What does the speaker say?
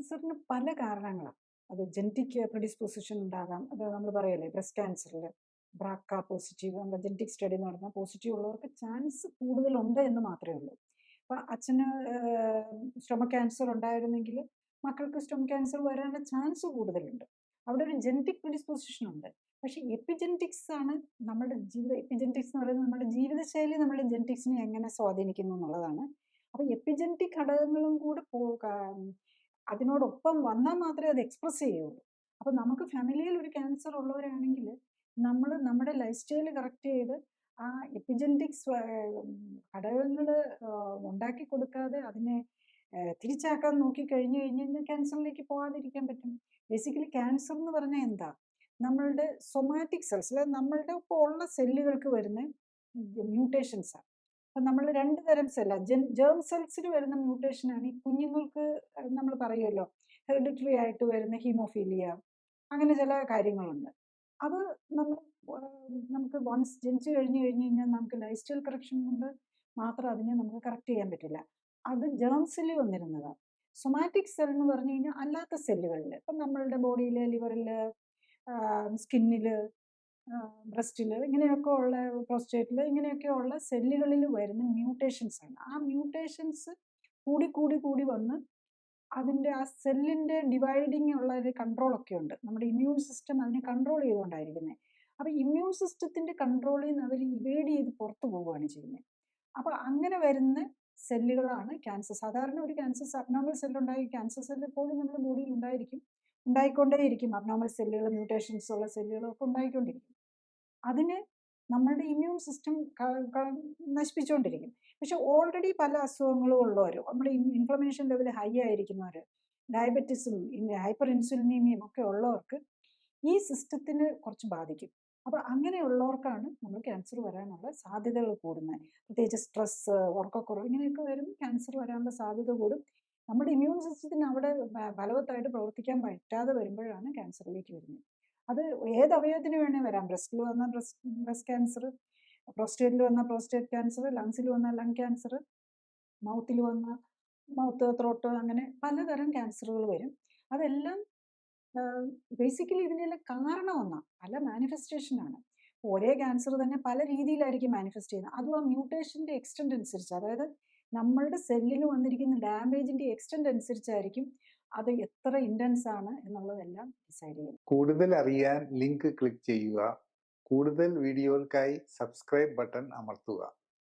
ക്യാൻസറിന് പല കാരണങ്ങളാണ്. അത് ജനറ്റിക് പ്രിഡിസ്പോസിഷൻ ഉണ്ടാകാം. അത് നമ്മൾ പറയല്ലേ ബ്രസ്റ്റ് ക്യാൻസറിൽ ബ്രാക്ക പോസിറ്റീവ് നമ്മൾ ജനറ്റിക് സ്റ്റഡി എന്ന് പറഞ്ഞാൽ പോസിറ്റീവ് ഉള്ളവർക്ക് ചാൻസ് കൂടുതലുണ്ട് എന്ന് മാത്രമേ ഉള്ളൂ. അപ്പോൾ അച്ഛന് സ്റ്റൊമക് ക്യാൻസർ ഉണ്ടായിരുന്നെങ്കിൽ മക്കൾക്ക് സ്റ്റൊമക് ക്യാൻസർ വരാനുള്ള ചാൻസ് കൂടുതലുണ്ട്. അവിടെ ഒരു ജനറ്റിക് പ്രിഡിസ്പോസിഷൻ ഉണ്ട്. പക്ഷേ എപ്പിജനറ്റിക്സ് ആണ് നമ്മുടെ എപ്പിജനറ്റിക്സ് എന്ന് പറയുന്നത് നമ്മുടെ ജീവിതശൈലി നമ്മുടെ ജനറ്റിക്സിനെ എങ്ങനെ സ്വാധീനിക്കുന്നു എന്നുള്ളതാണ്. അപ്പോൾ എപ്പിജനറ്റിക് ഘടകങ്ങളും കൂടെ അതിനോടൊപ്പം വന്നാൽ മാത്രമേ അത് എക്സ്പ്രസ് ചെയ്യുള്ളൂ. അപ്പോൾ നമുക്ക് ഫാമിലിയിൽ ഒരു ക്യാൻസർ ഉള്ളവരാണെങ്കിൽ നമ്മൾ നമ്മുടെ ലൈഫ് സ്റ്റൈൽ കറക്റ്റ് ചെയ്ത് ആ എപ്പിജനറ്റിക്സ് ഘടകങ്ങൾ ഉണ്ടാക്കി കൊടുക്കാതെ അതിനെ തിരിച്ചാക്കാൻ നോക്കി കഴിഞ്ഞു കഴിഞ്ഞാൽ ക്യാൻസറിലേക്ക് പോകാതിരിക്കാൻ പറ്റും. ബേസിക്കലി ക്യാൻസർ എന്ന് പറഞ്ഞാൽ എന്താ? നമ്മളുടെ സൊമാറ്റിക് സെൽസ് അല്ലെ നമ്മളുടെ ഇപ്പോൾ ഉള്ള സെല്ലുകൾക്ക് വരുന്ന മ്യൂട്ടേഷൻസാണ്. അപ്പം നമ്മൾ രണ്ട് തരം സെല്ലാണ്. ജേം സെൽസിൽ വരുന്ന മ്യൂട്ടേഷനാണ് ഈ കുഞ്ഞുങ്ങൾക്ക് നമ്മൾ പറയുമല്ലോ ഹെറിഡിറ്ററി ആയിട്ട് വരുന്ന ഹീമോഫീലിയ, അങ്ങനെ ചില കാര്യങ്ങളുണ്ട്. അത് നമുക്ക് വൺസ് ജനിച്ചു കഴിഞ്ഞു കഴിഞ്ഞാൽ നമുക്ക് ലൈഫ് സ്റ്റൈൽ കറക്ഷൻ കൊണ്ട് മാത്രം അതിനെ നമുക്ക് കറക്റ്റ് ചെയ്യാൻ പറ്റില്ല. അത് ജേം സെല്ലിൽ വന്നിരുന്നതാണ്. സൊമാറ്റിക് സെൽ എന്ന് പറഞ്ഞു കഴിഞ്ഞാൽ അല്ലാത്ത സെല്ലുകളിൽ ഇപ്പം നമ്മളുടെ ബോഡിയിൽ ലിവറിൽ സ്കിന്നിൽ ബ്രസ്റ്റിൽ ഇങ്ങനെയൊക്കെ ഉള്ള പ്രോസ്റ്റേറ്റിൽ ഇങ്ങനെയൊക്കെ ഉള്ള സെല്ലുകളിൽ വരുന്ന മ്യൂട്ടേഷൻസ് ആണ്. ആ മ്യൂട്ടേഷൻസ് കൂടി കൂടി കൂടി വന്ന് അതിൻ്റെ ആ സെല്ലിൻ്റെ ഡിവൈഡിങ് ഉള്ള ഒരു കൺട്രോളൊക്കെ ഉണ്ട്. നമ്മുടെ ഇമ്മ്യൂൺ സിസ്റ്റം അതിനെ കൺട്രോൾ ചെയ്തുകൊണ്ടായിരിക്കുന്നത്. അപ്പോൾ ഇമ്മ്യൂൺ സിസ്റ്റത്തിൻ്റെ കൺട്രോളിൽ നിന്ന് അവർ ഇവേഡ് ചെയ്ത് പുറത്തു പോവുകയാണ് ചെയ്യുന്നത്. അപ്പോൾ അങ്ങനെ വരുന്ന സെല്ലുകളാണ് ക്യാൻസർ. സാധാരണ ഒരു ക്യാൻസർ അബ്നോർമൽ സെല്ലുണ്ടായി ക്യാൻസർ സെല്ല് എപ്പോഴും നമ്മുടെ ബോഡിയിൽ ഉണ്ടായിക്കൊണ്ടേയിരിക്കും. അബ്നോർമൽ സെല്ലുകൾ മ്യൂട്ടേഷൻസ് ഉള്ള സെല്ലുകളൊക്കെ ഉണ്ടായിക്കൊണ്ടിരിക്കും. അതിനെ നമ്മുടെ ഇമ്മ്യൂൺ സിസ്റ്റം നശിപ്പിച്ചുകൊണ്ടിരിക്കും. പക്ഷെ ഓൾറെഡി പല അസുഖങ്ങളും ഉള്ളവർ, നമ്മുടെ ഇൻഫ്ലമേഷൻ ലെവൽ ഹൈ ആയിരിക്കുന്നവർ, ഡയബറ്റിസും ഹൈപ്പർ ഇൻസുലിനീമിയും ഒക്കെ ഉള്ളവർക്ക് ഈ സിസ്റ്റത്തിന് കുറച്ച് ബാധിക്കും. അപ്പോൾ അങ്ങനെയുള്ളവർക്കാണ് നമ്മൾ ക്യാൻസർ വരാനുള്ള സാധ്യതകൾ കൂടുന്നത്. പ്രത്യേകിച്ച് സ്ട്രെസ്, ഉറക്കക്കുറവ് ഇങ്ങനെയൊക്കെ വരുമ്പോൾ ക്യാൻസർ വരാനുള്ള സാധ്യത കൂടും. നമ്മുടെ ഇമ്മ്യൂൺ സിസ്റ്റത്തിന് അവിടെ ഫലവത്തായിട്ട് പ്രവർത്തിക്കാൻ പറ്റാതെ വരുമ്പോഴാണ് ക്യാൻസറിലേക്ക് വരുന്നത്. അത് ഏത് അവയവത്തിന് വേണേൽ വരാം. ബ്രസ്റ്റിൽ വന്നാൽ ബ്രസ്റ്റ് ക്യാൻസർ, പ്രോസ്റ്റേറ്റിൽ വന്നാൽ പ്രോസ്റ്റേറ്റ് ക്യാൻസർ, ലങ്സിൽ വന്നാൽ ലങ് ക്യാൻസർ, മൗത്തിൽ വന്നാൽ മൗത്ത്, ത്രോട്ട്, അങ്ങനെ പലതരം ക്യാൻസറുകൾ വരും. അതെല്ലാം ബേസിക്കലി ഇതിനെല്ലാം കാരണം ഒന്നാണ്, പല മാനിഫെസ്റ്റേഷനാണ്. ഒരേ ക്യാൻസർ തന്നെ പല രീതിയിലായിരിക്കും മാനിഫെസ്റ്റ് ചെയ്യുന്നത്. അതും ആ മ്യൂട്ടേഷൻ്റെ എക്സ്റ്റെൻറ്റ് അനുസരിച്ച്, അതായത് നമ്മളുടെ സെല്ലിന് വന്നിരിക്കുന്ന ഡാമേജിൻ്റെ എക്സ്റ്റെൻറ്റ് അനുസരിച്ചായിരിക്കും അത് എത്ര ഇൻറ്റൻസ് ആണ് എന്നുള്ളതെല്ലാം ഡിസൈഡ് ചെയ്യും. കൂടുതൽ അറിയാൻ ലിങ്ക് ക്ലിക്ക് ചെയ്യുക. കൂടുതൽ വീഡിയോകൾക്കായി സബ്സ്ക്രൈബ് ബട്ടൺ അമർത്തുക.